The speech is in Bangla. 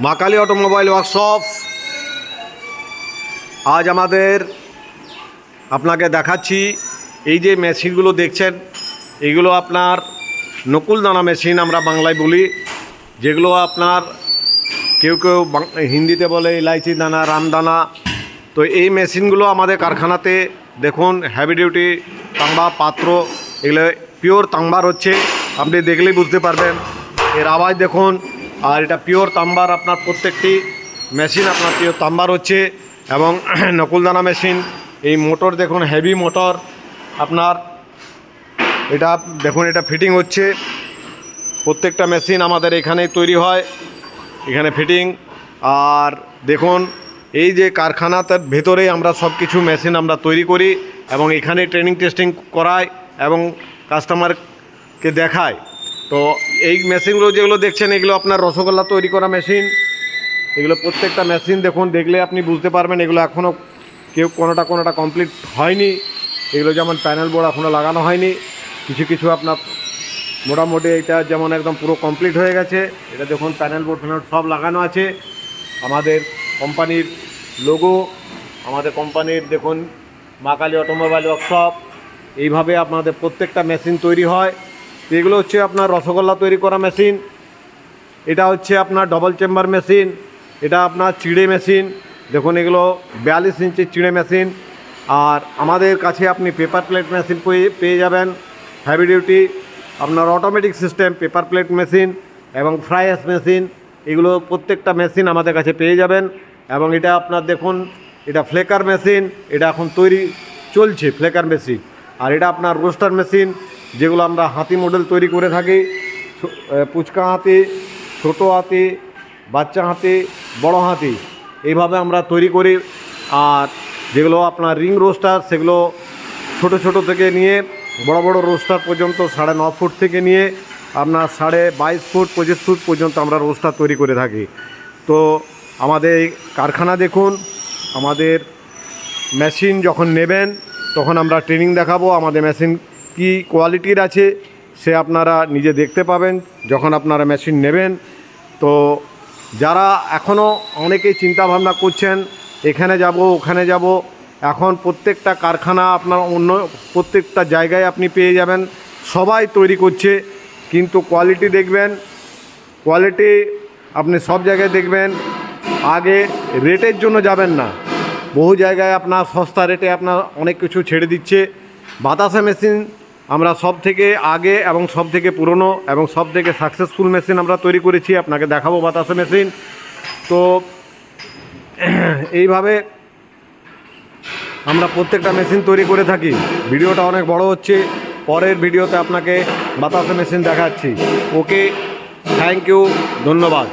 মা কালী অটোমোবাইল ওয়ার্কশপ। আজ আপনাকে দেখাচ্ছি এই যে মেশিনগুলো দেখছেন, এইগুলো আপনার নকুলদানা মেশিন আমরা বাংলায় বলি, যেগুলো আপনার কেউ কেউ হিন্দিতে বলে ইলাইচি দানা, রামদানা। তো এই মেশিনগুলো আমাদের কারখানাতে দেখুন, হেভি ডিউটি তাম্বা পাত্র, এগুলো পিওর তাম্বার হচ্ছে, আপনি দেখলেই বুঝতে পারবেন। এর আওয়াজ দেখুন। আর এটা পিওর তাম্বার, আপনার প্রত্যেকটি মেশিন আপনার পিওর তাম্বার হচ্ছে এবং নকুলদানা মেশিন। এই মোটর দেখুন, হেভি মোটর আপনার। এটা দেখুন, এটা ফিটিং হচ্ছে। প্রত্যেকটা মেশিন আমাদের এখানেই তৈরি হয়, এখানে ফিটিং। আর দেখুন, এই যে কারখানাটার ভেতরেই আমরা সব কিছু মেশিন আমরা তৈরি করি এবং এখানে ট্রেনিং টেস্টিং করাই এবং কাস্টমারকে দেখায়। তো এই মেশিনগুলো যেগুলো দেখছেন, এগুলো আপনার রসগোল্লা তৈরি করা মেশিন। এগুলো প্রত্যেকটা মেশিন দেখুন, দেখলে আপনি বুঝতে পারবেন এগুলো এখনও কেউ কোনোটা কমপ্লিট হয়নি। এগুলো যেমন প্যানেল বোর্ড এখনও লাগানো হয়নি, কিছু আপনার মোটামুটি এটা যেমন একদম পুরো কমপ্লিট হয়ে গেছে। এটা দেখুন, প্যানেল বোর্ড সব লাগানো আছে। আমাদের কোম্পানির লোগো, আমাদের কোম্পানির দেখুন মা কালী অটোমোবাইল ওয়ার্কশপ। এইভাবে আপনাদের প্রত্যেকটা মেশিন তৈরি হয়। এগুলো হচ্ছে আপনার রসগোল্লা তৈরি করা মেশিন। এটা হচ্ছে আপনার ডবল চেম্বার মেশিন। এটা আপনার চিড়ে মেশিন। দেখুন, এগুলো 42 ইঞ্চির চিড়ে মেশিন। আর আমাদের কাছে আপনি পেপার প্লেট মেশিন পেয়ে যাবেন, হেভি ডিউটি আপনার automatic system paper plate machine এবং ফ্রাই অ্যাশ মেশিন। এগুলো প্রত্যেকটা মেশিন আমাদের কাছে পেয়ে যাবেন। এবং এটা আপনার দেখুন, এটা ফ্লেকার মেশিন, এটা এখন তৈরি চলছে ফ্লেকার মেশিন। আর এটা আপনার রোস্টার মেশিন, যেগুলো আমরা হাতি মডেল তৈরি করে থাকি। পুচকা হাতি, ছোটো হাতি, বাচ্চা হাতি, বড় হাতি, এইভাবে আমরা তৈরি করি। আর যেগুলো আপনার রিং রোস্টার, সেগুলো ছোট থেকে নিয়ে বড় রোস্টার পর্যন্ত 9.5 ফুট থেকে নিয়ে আপনার 22.5 ফুট 25 ফুট পর্যন্ত আমরা রোস্টার তৈরি করে থাকি। তো আমাদের এই কারখানা দেখুন, আমাদের মেশিন যখন নেবেন তখন আমরা ট্রেনিং দেখাবো। আমাদের মেশিন কি কোয়ালিটির আছে সে আপনারা নিজে দেখতে পাবেন যখন আপনারা মেশিন নেবেন। তো যারা এখনও অনেকেই চিন্তাভাবনা করছেন এখানে যাব ওখানে যাব, এখন প্রত্যেকটা কারখানা আপনার অন্য প্রত্যেকটা জায়গায় আপনি পেয়ে যাবেন, সবাই তৈরি করছে। কিন্তু কোয়ালিটি দেখবেন, কোয়ালিটি আপনি সব জায়গায় দেখবেন। আগে রেটের জন্য যাবেন না, বহু জায়গায় আপনার সস্তা রেটে আপনার অনেক কিছু ছেড়ে দিচ্ছে। বাতাসা মেশিন আমরা সব থেকে আগে এবং সব থেকে পুরনো এবং সব থেকে সাকসেসফুল মেশিন আমরা তৈরি করেছি, আপনাকে দেখাবো বাতাসা মেশিন। তো এইভাবে আমরা প্রত্যেকটা মেশিন তৈরি করে থাকি। ভিডিওটা অনেক বড় হচ্ছে, পরের ভিডিওতে আপনাকে বাতাসা মেশিন দেখাচ্ছি। ওকে, থ্যাংক ইউ, ধন্যবাদ।